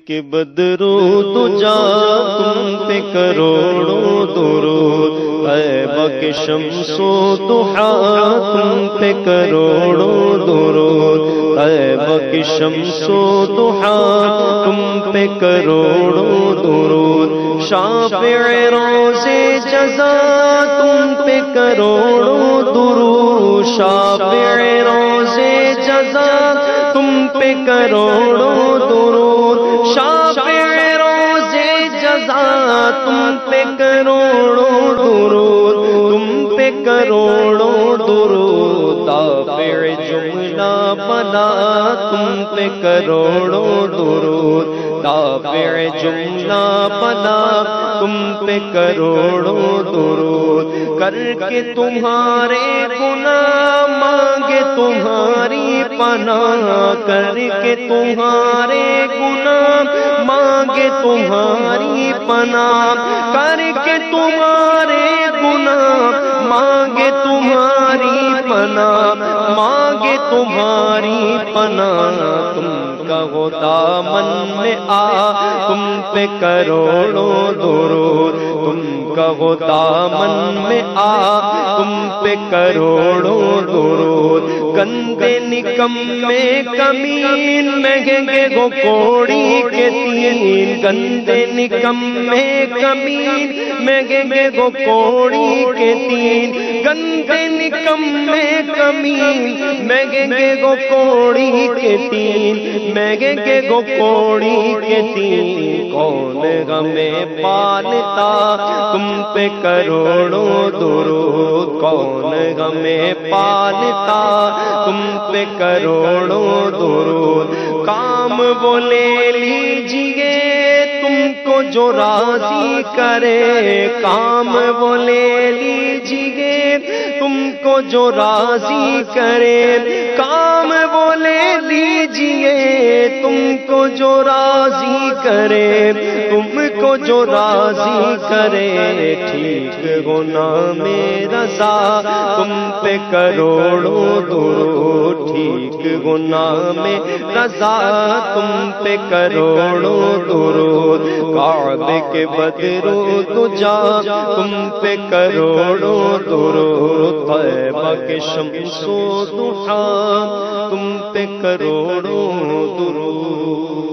کہ بدرو دجا تم پہ کروڑوں درود، طیبہ کے شمس و ضحا تم پہ کروڑوں درود، طیبہ کے شمس و ضحا تم پہ کروڑوں درود، شافع روز جزا تم پہ کروڑوں درود، شافع روز جزا تم پہ کروڑوں درود، شافع روز جزا تم پہ کروڑوں درود، تم پہ کروڑوں درود، دافع جملہ بلا تم پہ کروڑوں درود، دافع جملہ بلا تم پہ کروڑوں درود، کر کے تمہارے گناہ مانگے تمہاری پناہ، کر کے تمہارے گناہ مانگے تمہاری پناہ، کر کے تمہارے گناہ مانگے تمہاری پناہ، مانگے تمہاری پناہ، تم کہو دامن میں آ تم پہ کروڑوں درود، تم کہو دامن میں آ تم پہ کروڑوں درود، گندے نکمے کمین مہنگے گو کوڑی کے تین، گندے نکمے کمین مہنگے گو کوڑی کے تین، گندے نکمے کمین مہنگے گو کوڑی کے تین، مہنگے گو کوڑی کے تین، کون ہمیں پالتا تم پہ کروڑوں درود، کون ہمیں پالتا تم پہ کروڑوں درود، کام وہ لے لیجئے تم کو جو راضی کرے، کام وہ لے لیجئے تم کو جو راضی کرے، کام وہ لے لیجئے تم کو جو راضی کرے، تم کو جو راضی کرے، ٹھیک ہونا میرا رضا تم پہ کروڑوں درود، ٹھیک ہونا میں رضا تم پہ کروڑوں درود، کعبے کے بدرو دجا تم پہ کروڑوں درود، طیبہ کے شمس و ضحا تم پہ کروڑوں درود۔